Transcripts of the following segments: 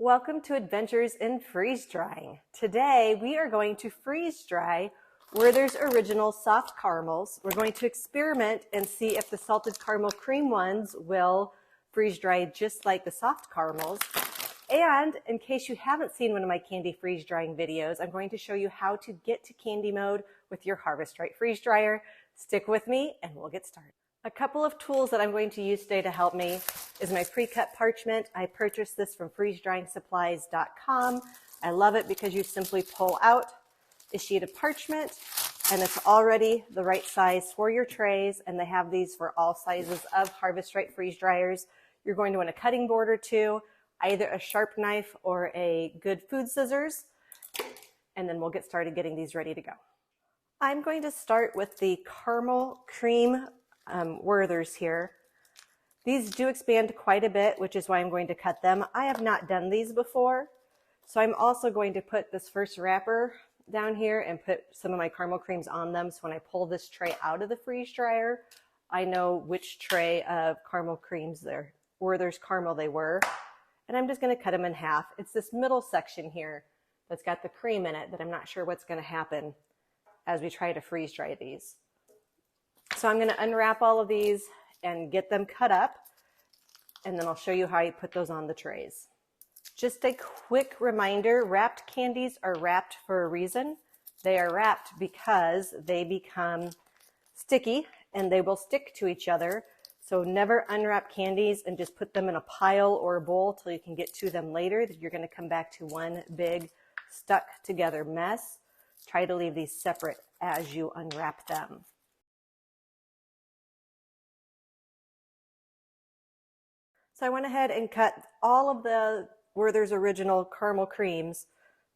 Welcome to Adventures in Freeze Drying. Today we are going to freeze dry Werther's Original Soft Caramels. We're going to experiment and see if the salted caramel cream ones will freeze dry just like the soft caramels. And in case you haven't seen one of my candy freeze drying videos, I'm going to show you how to get to candy mode with your Harvest Right freeze dryer. Stick with me and we'll get started. A couple of tools that I'm going to use today to help me is my pre-cut parchment. I purchased this from freezedryingsupplies.com. I love it because you simply pull out a sheet of parchment and it's already the right size for your trays, and they have these for all sizes of Harvest Right freeze dryers. You're going to want a cutting board or two, either a sharp knife or a good food scissors, and then we'll get started getting these ready to go. I'm going to start with the caramel cream Werthers here. These do expand quite a bit, which is why I'm going to cut them. I have not done these before, so I'm also going to put this first wrapper down here and put some of my caramel creams on them, so when I pull this tray out of the freeze dryer, I know which tray of caramel creams they're Werther's caramel they were. And I'm just going to cut them in half. It's this middle section here that's got the cream in it that I'm not sure what's going to happen as we try to freeze dry these. So I'm going to unwrap all of these and get them cut up, and then I'll show you how you put those on the trays. Just a quick reminder, wrapped candies are wrapped for a reason. They are wrapped because they become sticky and they will stick to each other. So never unwrap candies and just put them in a pile or a bowl till you can get to them later. You're going to come back to one big stuck together mess. Try to leave these separate as you unwrap them. So I went ahead and cut all of the Werther's Original caramel creams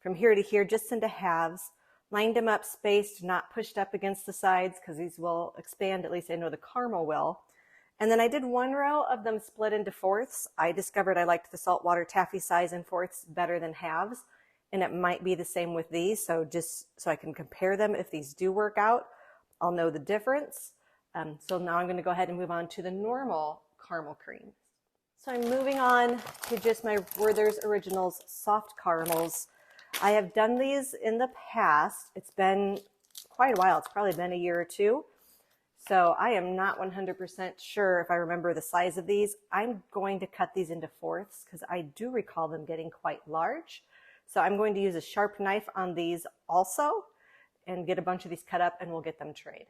from here to here just into halves, lined them up spaced, not pushed up against the sides because these will expand, at least I know the caramel will. And then I did one row of them split into fourths. I discovered I liked the saltwater taffy size in fourths better than halves, and it might be the same with these, so just so I can compare them if these do work out, I'll know the difference. So now I'm going to go ahead and move on to the normal caramel cream. So I'm moving on to just my Werther's Originals soft caramels. I have done these in the past. It's been quite a while. It's probably been a year or two. So I am not 100% sure if I remember the size of these. I'm going to cut these into fourths because I do recall them getting quite large. So I'm going to use a sharp knife on these also and get a bunch of these cut up, and we'll get them trayed.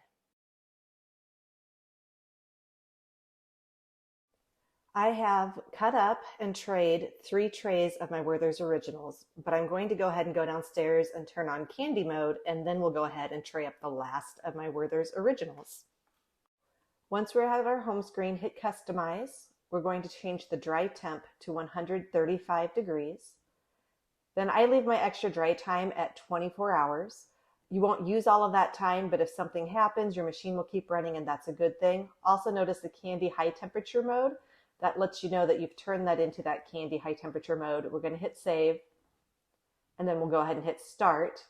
I have cut up and trayed 3 trays of my Werther's Originals, but I'm going to go ahead and go downstairs and turn on candy mode, and then we'll go ahead and tray up the last of my Werther's Originals. Once we're out of our home screen, hit Customize. We're going to change the dry temp to 135 degrees. Then I leave my extra dry time at 24 hours. You won't use all of that time, but if something happens, your machine will keep running, and that's a good thing. Also notice the candy high temperature mode. That lets you know that you've turned that into that candy high temperature mode. We're going to hit save, and then we'll go ahead and hit start.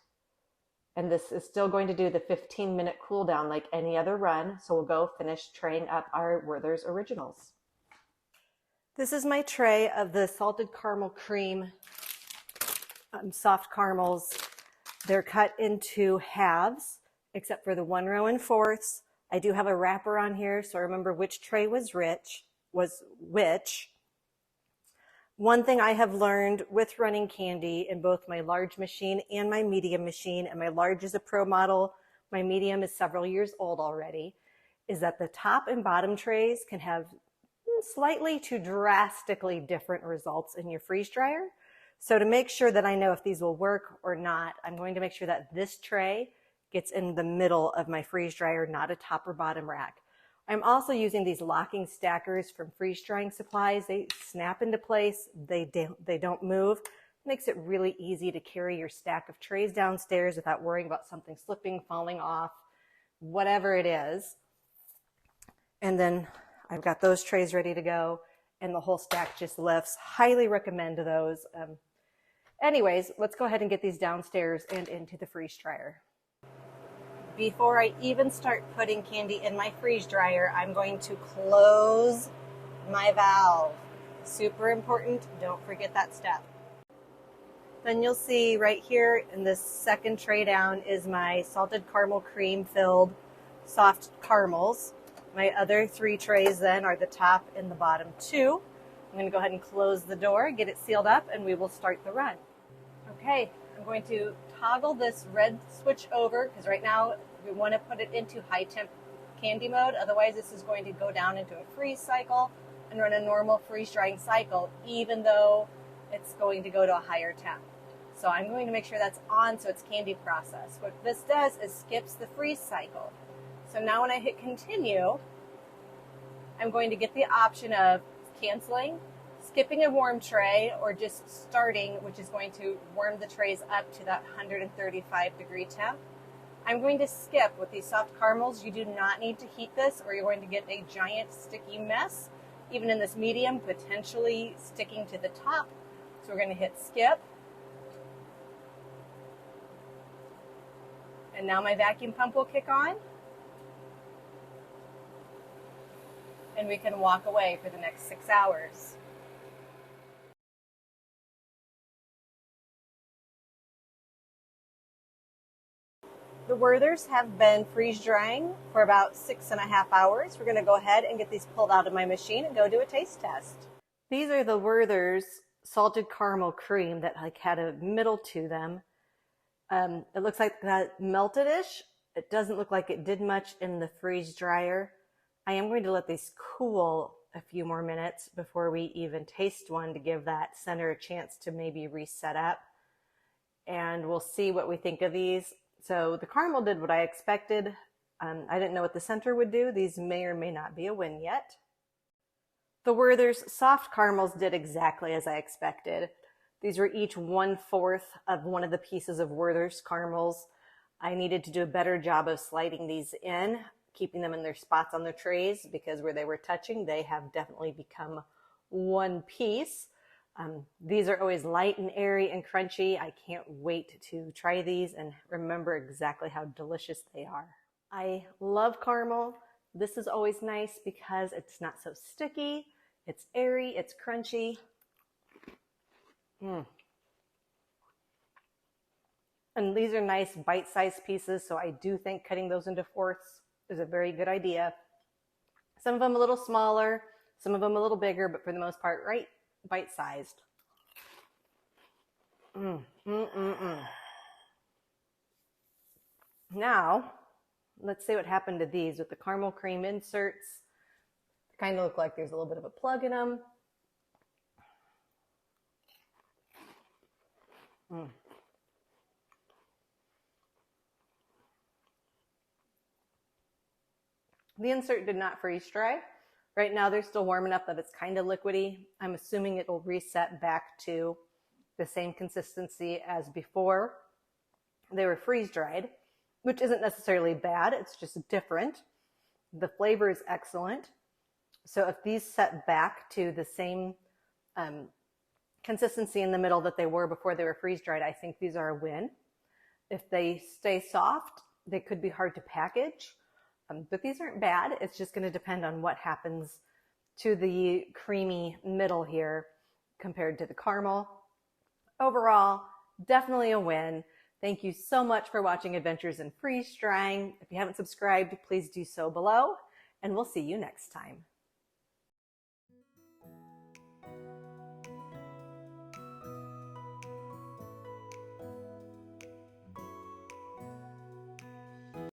And this is still going to do the 15-minute cool down like any other run. So we'll go finish traying up our Werther's Originals. This is my tray of the salted caramel cream soft caramels. They're cut into halves, except for the one row in fourths. I do have a wrapper on here, so I remember which tray was which. One thing I have learned with running candy in both my large machine and my medium machine, and my large is a pro model, my medium is several years old already, is that the top and bottom trays can have slightly to drastically different results in your freeze dryer. So to make sure that I know if these will work or not, I'm going to make sure that this tray gets in the middle of my freeze dryer, not a top or bottom rack. I'm also using these locking stackers from Freeze Drying Supplies. They snap into place, they don't move. It makes it really easy to carry your stack of trays downstairs without worrying about something slipping, falling off, whatever it is. And then I've got those trays ready to go, and the whole stack just lifts. Highly recommend those. Anyways, let's go ahead and get these downstairs and into the freeze dryer. Before I even start putting candy in my freeze dryer, I'm going to close my valve. Super important, don't forget that step. Then you'll see right here in this second tray down is my salted caramel cream filled soft caramels. My other 3 trays then are the top and the bottom 2. I'm going to go ahead and close the door, get it sealed up, and we will start the run. Okay, I'm going to toggle this red switch over because right now we want to put it into high temp candy mode. Otherwise this is going to go down into a freeze cycle and run a normal freeze drying cycle even though it's going to go to a higher temp. So I'm going to make sure that's on so it's candy process. What this does is skips the freeze cycle. So now when I hit continue, I'm going to get the option of canceling, skipping a warm tray, or just starting, which is going to warm the trays up to that 135-degree temp. I'm going to skip with these soft caramels. You do not need to heat this or you're going to get a giant sticky mess, even in this medium, potentially sticking to the top. So we're going to hit skip. And now my vacuum pump will kick on. And we can walk away for the next 6 hours. The Werthers have been freeze drying for about 6.5 hours. We're going to go ahead and get these pulled out of my machine and go do a taste test. These are the Werther's salted caramel cream that had a middle to them. It looks like that melted-ish. It doesn't look like it did much in the freeze dryer. I am going to let these cool a few more minutes before we even taste one to give that center a chance to maybe reset up. And we'll see what we think of these. So the caramel did what I expected. I didn't know what the center would do. These may or may not be a win yet. The Werther's soft caramels did exactly as I expected. These were each 1/4 of one of the pieces of Werther's caramels. I needed to do a better job of sliding these in, keeping them in their spots on the trays, because where they were touching, they have definitely become one piece. These are always light and airy and crunchy. I can't wait to try these and remember exactly how delicious they are. I love caramel. This is always nice because it's not so sticky. It's airy, it's crunchy. And these are nice bite-sized pieces, so I do think cutting those into fourths is a very good idea. Some of them a little smaller, some of them a little bigger, but for the most part, right bite-sized. Now, let's see what happened to these with the caramel cream inserts. They kind of look like there's a little bit of a plug in them. The insert did not freeze dry. Right now they're still warm enough that it's kind of liquidy. I'm assuming it will reset back to the same consistency as before they were freeze dried, which isn't necessarily bad. It's just different. The flavor is excellent. So if these set back to the same consistency in the middle that they were before they were freeze dried, I think these are a win. If they stay soft, they could be hard to package. But these aren't bad. It's just going to depend on what happens to the creamy middle here compared to the caramel. Overall, definitely a win. Thank you so much for watching Adventures in Freeze Drying. If you haven't subscribed, please do so below, and we'll see you next time.